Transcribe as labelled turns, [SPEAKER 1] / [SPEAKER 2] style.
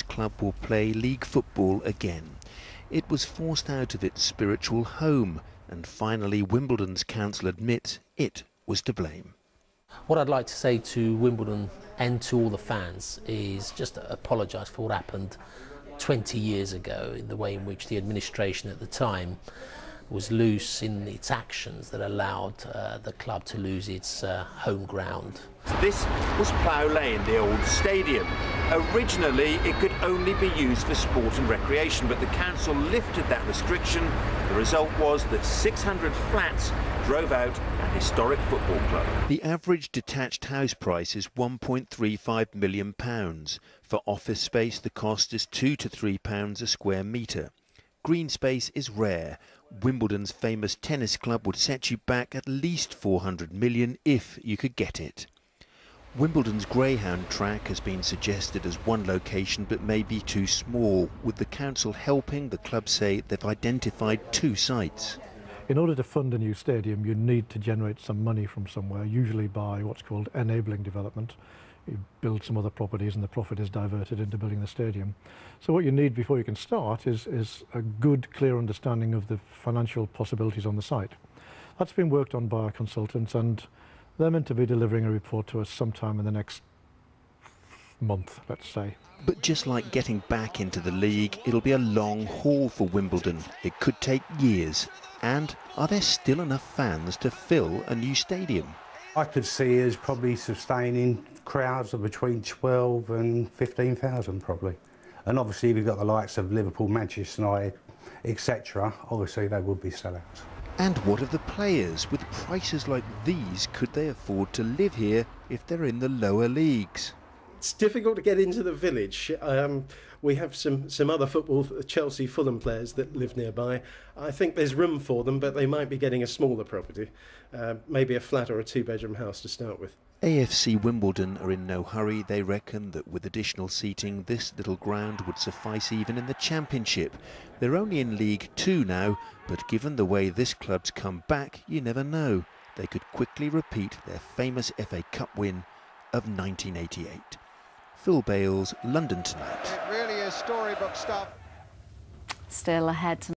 [SPEAKER 1] Club will play league football again. It was forced out of its spiritual home, and finally Wimbledon's council admits it was to blame.
[SPEAKER 2] What I'd like to say to Wimbledon and to all the fans is just apologise for what happened 20 years ago, in the way in which the administration at the time was loose in its actions that allowed the club to lose its home ground.
[SPEAKER 3] This was Plough Lane, the old stadium. Originally it could only be used for sport and recreation, but the council lifted that restriction. The result was that 600 flats drove out an historic football club.
[SPEAKER 1] The average detached house price is £1.35 million. For office space the cost is £2 to £3 a square metre. Green space is rare. Wimbledon's famous tennis club would set you back at least 400 million if you could get it. Wimbledon's Greyhound track has been suggested as one location, but may be too small. With the council helping, the club say they've identified 2 sites.
[SPEAKER 4] In order to fund a new stadium, you need to generate some money from somewhere, usually by what's called enabling development. You build some other properties and the profit is diverted into building the stadium. So what you need before you can start is a good, clear understanding of the financial possibilities on the site. That's been worked on by our consultants, and they're meant to be delivering a report to us sometime in the next month, let's say.
[SPEAKER 1] But just like getting back into the league, it'll be a long haul for Wimbledon. It could take years. And are there still enough fans to fill a new stadium?
[SPEAKER 5] I could see us probably sustaining crowds of between 12 and 15,000 probably. And obviously we've got the likes of Liverpool, Manchester United, etc. Obviously they would be sellouts.
[SPEAKER 1] And what of the players? With prices like these, could they afford to live here if they're in the lower leagues?
[SPEAKER 6] It's difficult to get into the village. We have some other football, Chelsea, Fulham players that live nearby. I think there's room for them, but they might be getting a smaller property, maybe a flat or a 2-bedroom house to start with.
[SPEAKER 1] AFC Wimbledon are in no hurry. They reckon that with additional seating, this little ground would suffice even in the Championship. They're only in League 2 now, but given the way this club's come back, you never know. They could quickly repeat their famous FA Cup win of 1988. Phil Bales, London Tonight.
[SPEAKER 7] It really is storybook stuff.
[SPEAKER 8] Still ahead tonight.